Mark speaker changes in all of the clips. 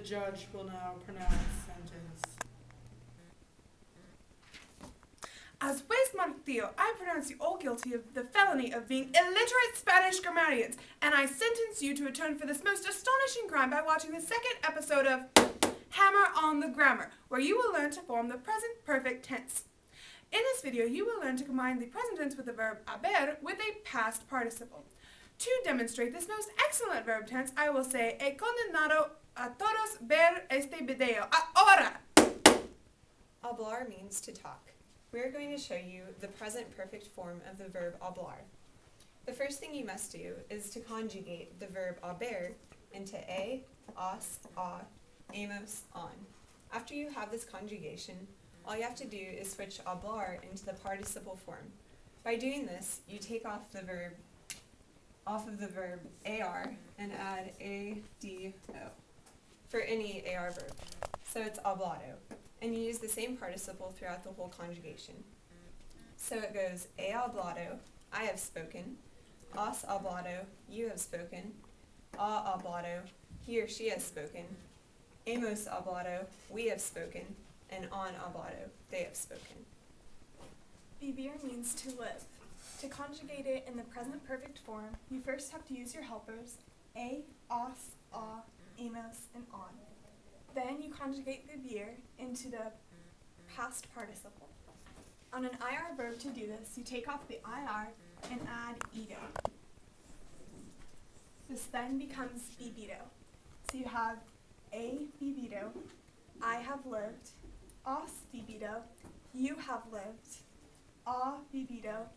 Speaker 1: judge will now pronounce sentence.
Speaker 2: As juez Martillo, I pronounce you all guilty of the felony of being illiterate Spanish grammarians, and I sentence you to atone for this most astonishing crime by watching the second episode of Hammer on the Grammar, where you will learn to form the present perfect tense. In this video, you will learn to combine the present tense with the verb haber with a past participle. To demonstrate this most excellent verb tense, I will say, he condenado a todos ver este video. Ahora!
Speaker 3: Hablar means to talk. We are going to show you the present perfect form of the verb hablar. The first thing you must do is to conjugate the verb haber into a, os, amos, on. After you have this conjugation, all you have to do is switch hablar into the participle form. By doing this, you take off of the verb ar and add ado for any ar verb. So it's hablado. And you use the same participle throughout the whole conjugation. So it goes, he hablado, I have spoken, has hablado, you have spoken, ha hablado, he or she has spoken, hemos hablado, we have spoken, and han hablado, they have spoken.
Speaker 4: Vivir means to live. To conjugate it in the present perfect form, you first have to use your helpers, a, os, amos, and on. Then you conjugate vivir into the past participle. On an IR verb to do this, you take off the IR and add ido. This then becomes vivido. So you have a vivido, I have lived, os vivido, you have lived, a vivido,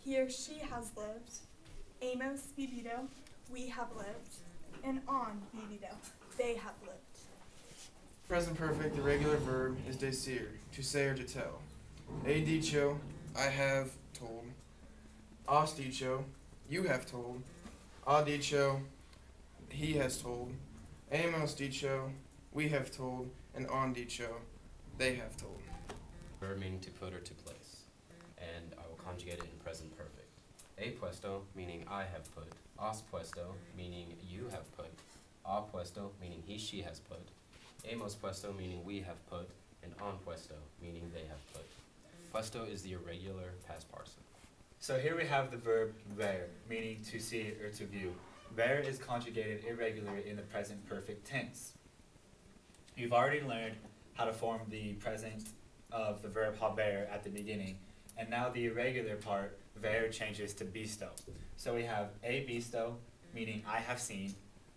Speaker 4: he or she has lived, amos vivido, we have lived, and on vivido, they have lived.
Speaker 5: Present perfect irregular verb is decir, to say or to tell. He dicho, I have told. Has dicho, you have told. Ha dicho, he has told. Hemos dicho, we have told. And han dicho, they have told.
Speaker 6: Verb meaning to put or to place. And I will conjugate it in present perfect. He puesto, meaning I have put. Has puesto, meaning you have put. Ha puesto, meaning he, she has put. Hemos puesto, meaning we have put, and han puesto, meaning they have put. Puesto is the irregular past participle.
Speaker 7: So here we have the verb ver, meaning to see or to view. Ver is conjugated irregularly in the present perfect tense. You've already learned how to form the present of the verb haber at the beginning, and now the irregular part, ver, changes to bisto. So we have a bisto, meaning I have seen,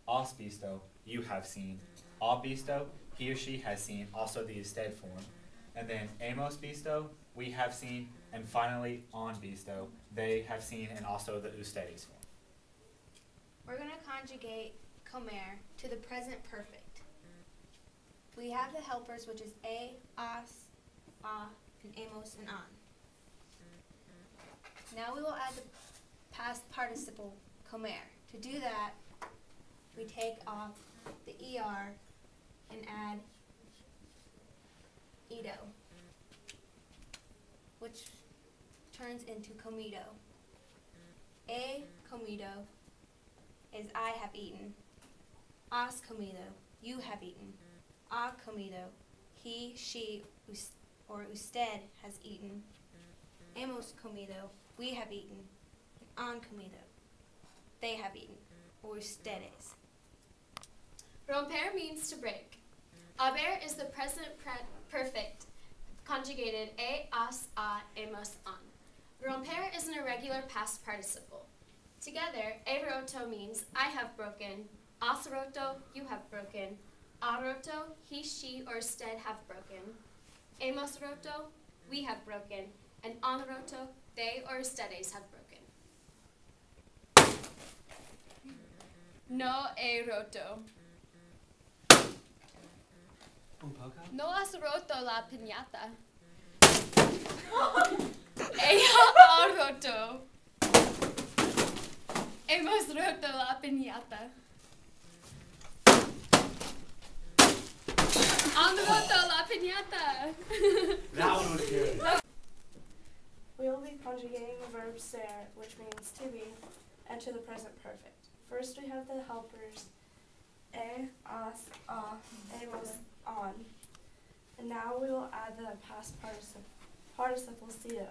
Speaker 7: os bisto, you have seen, a bisto, he or she has seen, also the usted form, and then hemos visto, we have seen, and finally on visto, they have seen, and also the ustedes form.
Speaker 8: We're going to conjugate comer to the present perfect. We have the helpers, which is a, as, and hemos, and on. Now we will add the past participle comer. To do that, we take off the er and add ido, which turns into comido. A comido is I have eaten. Has comido, you have eaten. Ha comido, he, she, or usted has eaten. Hemos comido, we have eaten. And han comido, they have eaten, or ustedes.
Speaker 9: Romper means to break. Haber is the present perfect, conjugated a, as, hemos, an. Romper is an irregular past participle. Together, he roto means I have broken, has roto, you have broken, ha roto, he, she, or usted have broken, hemos roto, we have broken, and han roto, they or ustedes have broken. No he roto. No has roto la piñata. Ella ha roto. Hemos roto la piñata. Han roto la piñata.
Speaker 7: That one was good.
Speaker 4: We will be conjugating the verb ser, which means to be, and to the present perfect. First we have the helpers,
Speaker 10: as, amos, on. And now we will add the past participle sido.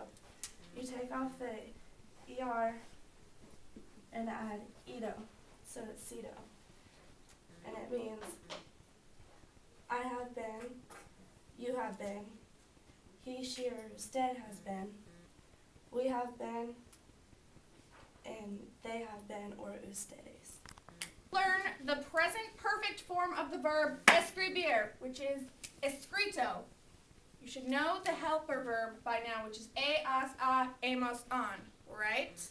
Speaker 10: You take off the er and add ido, so it's sido. And it means I have been, you have been, he, she, or instead has been, we have been, and they have been, or ustedes.
Speaker 2: Learn the present perfect form of the verb escribir, which is escrito. You should know the helper verb by now, which is as, amos, on, right?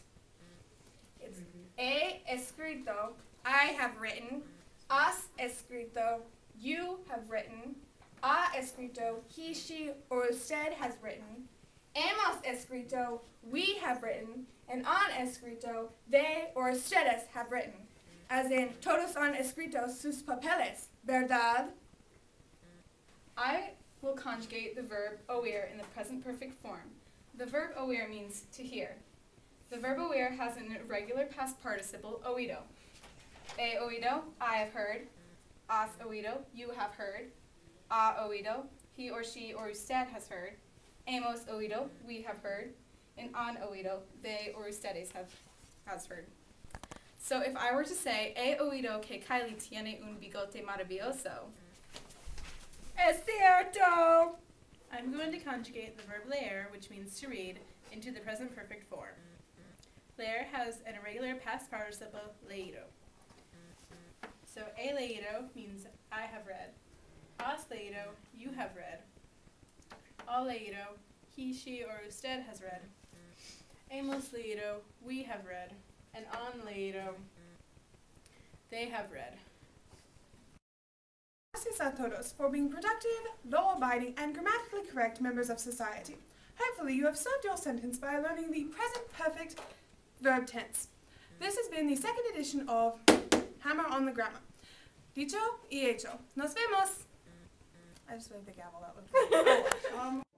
Speaker 2: It's escrito, I have written, has escrito, you have written, escrito, he, she, or usted has written, hemos escrito, we have written, and han escrito, they or ustedes have written. As in, todos han escrito sus papeles, ¿verdad?
Speaker 11: I will conjugate the verb oír in the present perfect form. The verb oír means to hear. The verb oír has an irregular past participle, oído. He oído, I have heard. Has oído, you have heard. Ha oído, he or she or usted has heard. Hemos oído, we have heard. And han oído, they or ustedes has heard. So if I were to say, he oído que Kylie tiene un bigote maravilloso,
Speaker 2: Es cierto!
Speaker 11: I'm going to conjugate the verb leer, which means to read, into the present perfect form. Leer has an irregular past participle, leído. So, he leído means I have read. Has leído, you have read. Ha leído, he, she, or usted has read. Hemos leído, we have read. And han leído, they have read.
Speaker 2: Gracias a todos for being productive, law-abiding, and grammatically correct members of society. Hopefully you have served your sentence by learning the present perfect verb tense. This has been the second edition of Hammer on the Grammar. Dicho y hecho. Nos vemos! I just waved the gavel, that looked